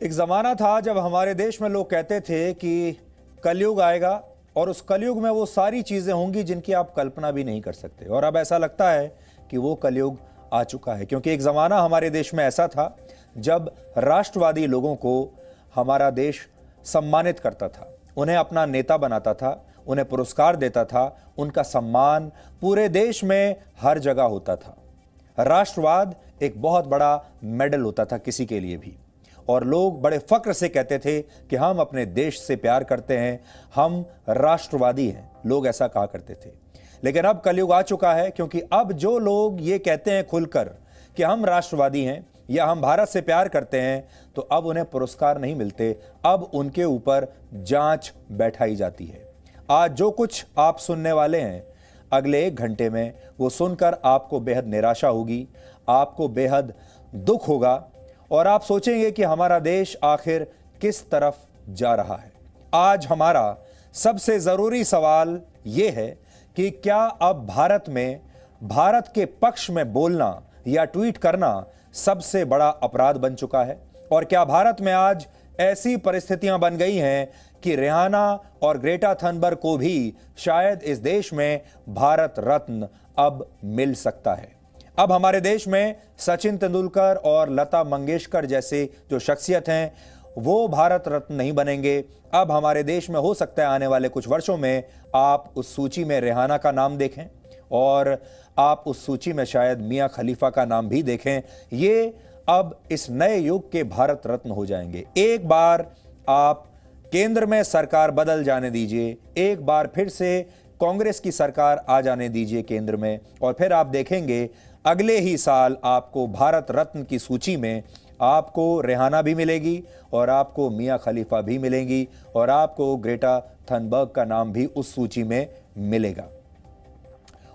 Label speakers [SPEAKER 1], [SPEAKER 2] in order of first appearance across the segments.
[SPEAKER 1] एक ज़माना था जब हमारे देश में लोग कहते थे कि कलयुग आएगा और उस कलयुग में वो सारी चीज़ें होंगी जिनकी आप कल्पना भी नहीं कर सकते। और अब ऐसा लगता है कि वो कलयुग आ चुका है, क्योंकि एक ज़माना हमारे देश में ऐसा था जब राष्ट्रवादी लोगों को हमारा देश सम्मानित करता था, उन्हें अपना नेता बनाता था, उन्हें पुरस्कार देता था, उनका सम्मान पूरे देश में हर जगह होता था। राष्ट्रवाद एक बहुत बड़ा मेडल होता था किसी के लिए भी, और लोग बड़े फक्र से कहते थे कि हम अपने देश से प्यार करते हैं, हम राष्ट्रवादी हैं, लोग ऐसा कहा करते थे। लेकिन अब कलयुग आ चुका है, क्योंकि अब जो लोग ये कहते हैं खुलकर कि हम राष्ट्रवादी हैं या हम भारत से प्यार करते हैं, तो अब उन्हें पुरस्कार नहीं मिलते, अब उनके ऊपर जांच बैठाई जाती है। आज जो कुछ आप सुनने वाले हैं, अगले 1 घंटे में वो सुनकर आपको बेहद निराशा होगी, आपको बेहद दुख होगा और आप सोचेंगे कि हमारा देश आखिर किस तरफ जा रहा है। आज हमारा सबसे जरूरी सवाल यह है कि क्या अब भारत में भारत के पक्ष में बोलना या ट्वीट करना सबसे बड़ा अपराध बन चुका है, और क्या भारत में आज ऐसी परिस्थितियां बन गई हैं कि रिहाना और ग्रेटा थनबर्ग को भी शायद इस देश में भारत रत्न अब मिल सकता है। अब हमारे देश में सचिन तेंदुलकर और लता मंगेशकर जैसे जो शख्सियत हैं वो भारत रत्न नहीं बनेंगे। अब हमारे देश में हो सकता है आने वाले कुछ वर्षों में आप उस सूची में रिहाना का नाम देखें और आप उस सूची में शायद मियां खलीफा का नाम भी देखें। ये अब इस नए युग के भारत रत्न हो जाएंगे। एक बार आप केंद्र में सरकार बदल जाने दीजिए, एक बार फिर से कांग्रेस की सरकार आ जाने दीजिए केंद्र में, और फिर आप देखेंगे अगले ही साल आपको भारत रत्न की सूची में आपको रिहाना भी मिलेगी और आपको मियां खलीफा भी मिलेंगी और आपको ग्रेटा थनबर्ग का नाम भी उस सूची में मिलेगा।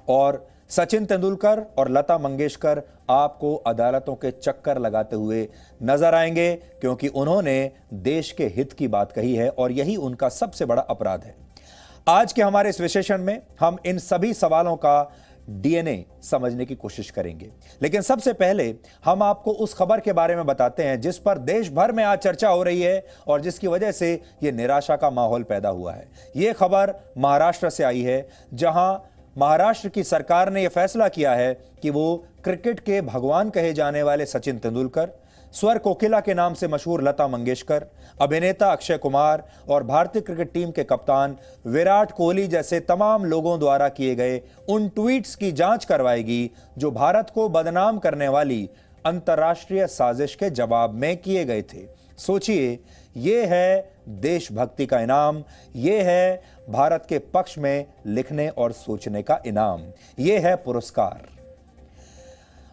[SPEAKER 1] और सचिन तेंदुलकर और लता मंगेशकर आपको अदालतों के चक्कर लगाते हुए नजर आएंगे, क्योंकि उन्होंने देश के हित की बात कही है और यही उनका सबसे बड़ा अपराध है। आज के हमारे इस विश्लेषण में हम इन सभी सवालों का डीएनए समझने की कोशिश करेंगे, लेकिन सबसे पहले हम आपको उस खबर के बारे में बताते हैं जिस पर देश भर में आज चर्चा हो रही है और जिसकी वजह से यह निराशा का माहौल पैदा हुआ है। यह खबर महाराष्ट्र से आई है, जहां महाराष्ट्र की सरकार ने यह फैसला किया है कि वो क्रिकेट के भगवान कहे जाने वाले सचिन तेंदुलकर, स्वर कोकिला के नाम से मशहूर लता मंगेशकर, अभिनेता अक्षय कुमार और भारतीय क्रिकेट टीम के कप्तान विराट कोहली जैसे तमाम लोगों द्वारा किए गए उन ट्वीट्स की जांच करवाएगी जो भारत को बदनाम करने वाली अंतर्राष्ट्रीय साजिश के जवाब में किए गए थे। सोचिए, यह है देशभक्ति का इनाम, यह है भारत के पक्ष में लिखने और सोचने का इनाम, यह है पुरस्कार।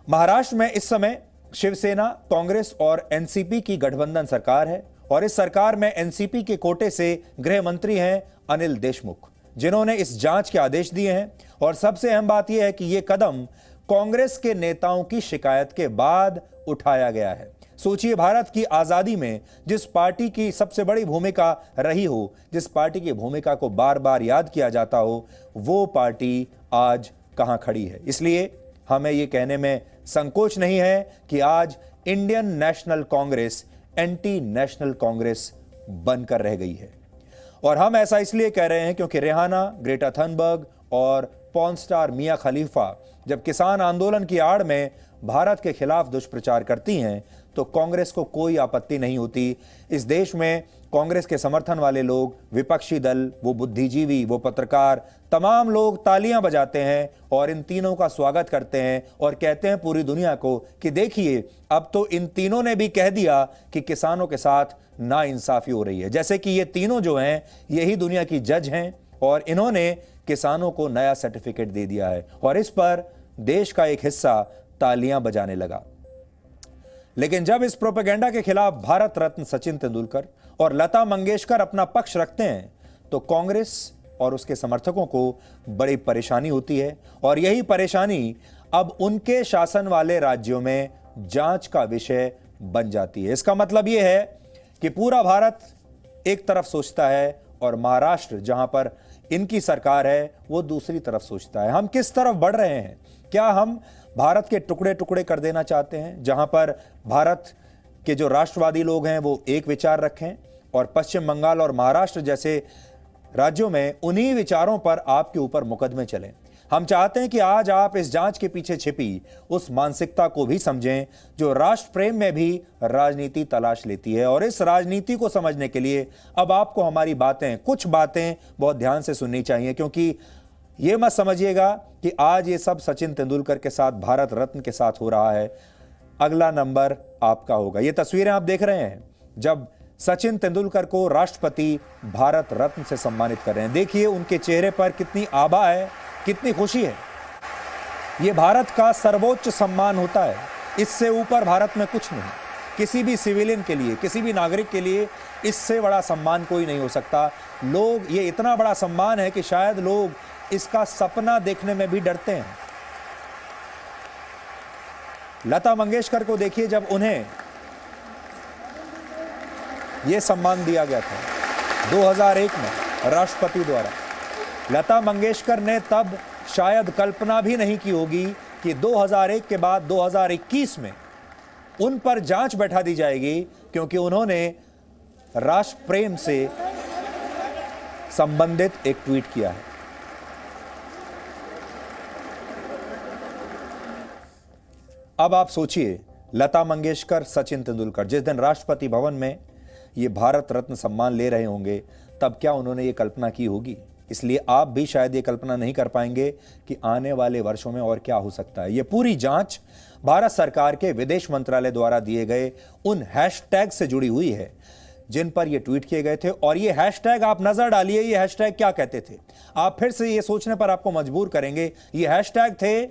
[SPEAKER 1] महाराष्ट्र में इस समय शिवसेना, कांग्रेस और एनसीपी की गठबंधन सरकार है और इस सरकार में एनसीपी के कोटे से गृह मंत्री हैं अनिल देशमुख, जिन्होंने इस जांच के आदेश दिए हैं। और सबसे अहम बात यह है कि यह कदम कांग्रेस के नेताओं की शिकायत के बाद उठाया गया है। सोचिए, भारत की आजादी में जिस पार्टी की सबसे बड़ी भूमिका रही हो, जिस पार्टी की भूमिका को बार बार याद किया जाता हो, वो पार्टी आज कहां खड़ी है। इसलिए हमें यह कहने में संकोच नहीं है कि आज Indian national Congress anti national Congress बनकर रह गई है। और हम ऐसा इसलिए कह रहे हैं क्योंकि रिहाना, ग्रेटा थनबर्ग और पॉर्न स्टार मियां खलीफा जब किसान आंदोलन की आड़ में भारत के खिलाफ दुष्प्रचार करती हैं तो कांग्रेस को कोई आपत्ति नहीं होती। इस देश में कांग्रेस के समर्थन वाले लोग, विपक्षी दल, वो बुद्धिजीवी, वो पत्रकार, तमाम लोग तालियां बजाते हैं और इन तीनों का स्वागत करते हैं और कहते हैं पूरी दुनिया को कि देखिए, अब तो इन तीनों ने भी कह दिया कि किसानों के साथ नाइंसाफी हो रही है। जैसे कि ये तीनों जो हैं यही दुनिया की जज हैं और इन्होंने किसानों को नया सर्टिफिकेट दे दिया है और इस पर देश का एक हिस्सा तालियां बजाने लगा। लेकिन जब इस प्रोपेगेंडा के खिलाफ भारत रत्न सचिन तेंदुलकर और लता मंगेशकर अपना पक्ष रखते हैं तो कांग्रेस और उसके समर्थकों को बड़ी परेशानी होती है और यही परेशानी अब उनके शासन वाले राज्यों में जांच का विषय बन जाती है। इसका मतलब यह है कि पूरा भारत एक तरफ सोचता है और महाराष्ट्र, जहां पर इनकी सरकार है, वो दूसरी तरफ सोचता है। हम किस तरफ बढ़ रहे हैं? क्या हम भारत के टुकड़े टुकड़े कर देना चाहते हैं, जहां पर भारत कि जो राष्ट्रवादी लोग हैं वो एक विचार रखें और पश्चिम बंगाल और महाराष्ट्र जैसे राज्यों में उन्हीं विचारों पर आपके ऊपर मुकदमे चलें। हम चाहते हैं कि आज आप इस जांच के पीछे छिपी उस मानसिकता को भी समझें जो राष्ट्र प्रेम में भी राजनीति तलाश लेती है। और इस राजनीति को समझने के लिए अब आपको हमारी कुछ बातें बहुत ध्यान से सुननी चाहिए, क्योंकि यह मत समझिएगा कि आज ये सब सचिन तेंदुलकर के साथ, भारत रत्न के साथ हो रहा है, अगला नंबर आपका होगा। ये तस्वीरें आप देख रहे हैं जब सचिन तेंदुलकर को राष्ट्रपति भारत रत्न से सम्मानित कर रहे हैं। देखिए उनके चेहरे पर कितनी आभा है, कितनी खुशी है। यह भारत का सर्वोच्च सम्मान होता है, इससे ऊपर भारत में कुछ नहीं। किसी भी सिविलियन के लिए, किसी भी नागरिक के लिए इससे बड़ा सम्मान कोई नहीं हो सकता। लोग, ये इतना बड़ा सम्मान है कि शायद लोग इसका सपना देखने में भी डरते हैं। लता मंगेशकर को देखिए, जब उन्हें यह सम्मान दिया गया था 2001 में राष्ट्रपति द्वारा, लता मंगेशकर ने तब शायद कल्पना भी नहीं की होगी कि 2001 के बाद 2021 में उन पर जांच बैठा दी जाएगी, क्योंकि उन्होंने राष्ट्र प्रेम से संबंधित एक ट्वीट किया है। अब आप सोचिए, लता मंगेशकर, सचिन तेंदुलकर जिस दिन राष्ट्रपति भवन में ये भारत रत्न सम्मान ले रहे होंगे, तब क्या उन्होंने ये कल्पना की होगी? इसलिए आप भी शायद ये कल्पना नहीं कर पाएंगे कि आने वाले वर्षों में और क्या हो सकता है। ये पूरी जांच भारत सरकार के विदेश मंत्रालय द्वारा दिए गए उन हैशटैग से जुड़ी हुई है जिन पर ये ट्वीट किए गए थे। और ये हैशटैग आप नजर डालिए, ये हैशटैग क्या कहते थे। आप फिर से ये सोचने पर आपको मजबूर करेंगे। ये हैशटैग थे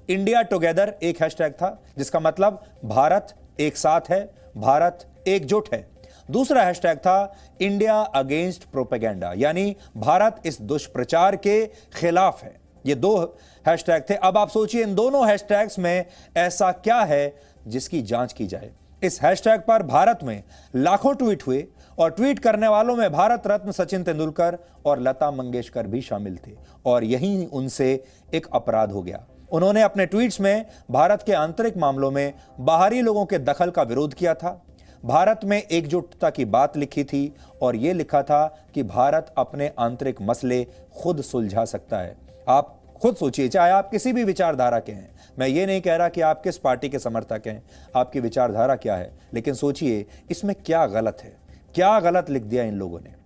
[SPEAKER 1] इंडिया टुगेदर, एक हैशटैग था जिसका मतलब भारत एक साथ है, भारत एकजुट है। दूसरा हैशटैग था इंडिया अगेंस्ट प्रोपेगेंडा, यानी भारत इस दुष्प्रचार के खिलाफ है। ये दो हैशटैग थे। अब आप सोचिए इन दोनों हैशटैग्स में ऐसा क्या है जिसकी जांच की जाए। इस हैशटैग पर भारत में लाखों ट्वीट हुए और ट्वीट करने वालों में भारत रत्न सचिन तेंदुलकर और लता मंगेशकर भी शामिल थे। और यही उनसे एक अपराध हो गया। उन्होंने अपने ट्वीट्स में भारत के आंतरिक मामलों में बाहरी लोगों के दखल का विरोध किया था, भारत में एकजुटता की बात लिखी थी और यह लिखा था कि भारत अपने आंतरिक मसले खुद सुलझा सकता है। आप खुद सोचिए, चाहे आप किसी भी विचारधारा के हैं, मैं ये नहीं कह रहा कि आप किस पार्टी के समर्थक हैं, आपकी विचारधारा क्या है, लेकिन सोचिए इसमें क्या गलत है, क्या गलत लिख दिया इन लोगों ने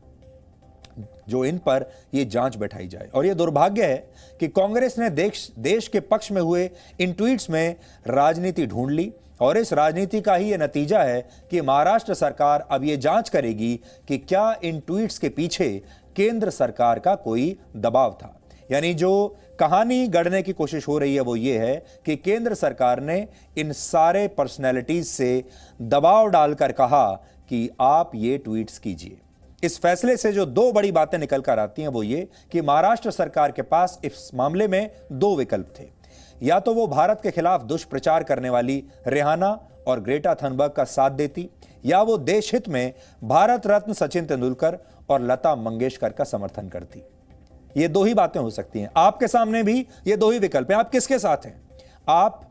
[SPEAKER 1] जो इन पर यह जांच बैठाई जाए। और यह दुर्भाग्य है कि कांग्रेस ने देश के पक्ष में हुए इन ट्वीट्स में राजनीति ढूंढ ली और इस राजनीति का ही यह नतीजा है कि महाराष्ट्र सरकार अब यह जांच करेगी कि क्या इन ट्वीट्स के पीछे केंद्र सरकार का कोई दबाव था। यानी जो कहानी गढ़ने की कोशिश हो रही है वो ये है कि केंद्र सरकार ने इन सारे पर्सनैलिटीज से दबाव डालकर कहा कि आप ये ट्वीट्स कीजिए। इस फैसले से जो दो बड़ी बातें निकल कर आती हैं वो ये कि महाराष्ट्र सरकार के पास इस मामले में दो विकल्प थे। या तो वो भारत के खिलाफ दुष्प्रचार करने वाली रेहाना और ग्रेटा थनबर्ग का साथ देती, या वो देश हित में भारत रत्न सचिन तेंदुलकर और लता मंगेशकर का समर्थन करती। ये दो ही बातें हो सकती हैं। आपके सामने भी ये दो ही विकल्प हैं। आप किसके साथ हैं? आप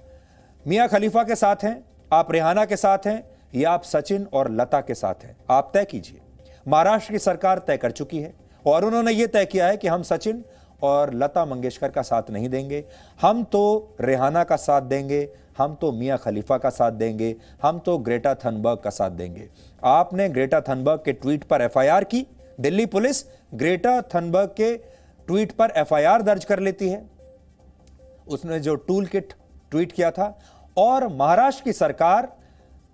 [SPEAKER 1] मियां खलीफा के साथ हैं, आप रेहाना के साथ हैं, या आप सचिन और लता के साथ हैं? आप तय कीजिए। महाराष्ट्र की सरकार तय कर चुकी है और उन्होंने ये तय किया है कि हम सचिन और लता मंगेशकर का साथ नहीं देंगे, हम तो रेहाना का साथ देंगे, हम तो मियां खलीफा का साथ देंगे, हम तो ग्रेटा थनबर्ग का साथ देंगे। आपने ग्रेटा थनबर्ग के ट्वीट पर एफआईआर की। दिल्ली पुलिस ग्रेटा थनबर्ग के ट्वीट पर एफआईआर दर्ज कर लेती है, उसने जो टूल किट ट्वीट किया था। और महाराष्ट्र की सरकार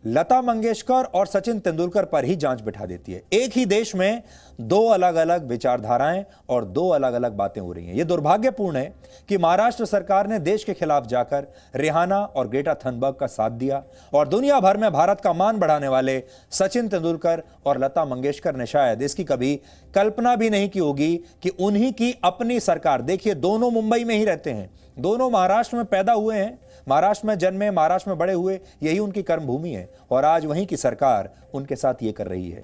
[SPEAKER 1] लता मंगेशकर और सचिन तेंदुलकर पर ही जांच बिठा देती है। एक ही देश में दो अलग अलग विचारधाराएं और दो अलग अलग बातें हो रही हैं। यह दुर्भाग्यपूर्ण है कि महाराष्ट्र सरकार ने देश के खिलाफ जाकर रेहाना और ग्रेटा थनबर्ग का साथ दिया और दुनिया भर में भारत का मान बढ़ाने वाले सचिन तेंदुलकर और लता मंगेशकर ने शायद इसकी कभी कल्पना भी नहीं की होगी कि उन्हीं की अपनी सरकार, देखिए दोनों मुंबई में ही रहते हैं, दोनों महाराष्ट्र में पैदा हुए हैं, महाराष्ट्र में जन्मे, महाराष्ट्र में बड़े हुए, यही उनकी कर्मभूमि है और आज वहीं की सरकार उनके साथ ये कर रही है।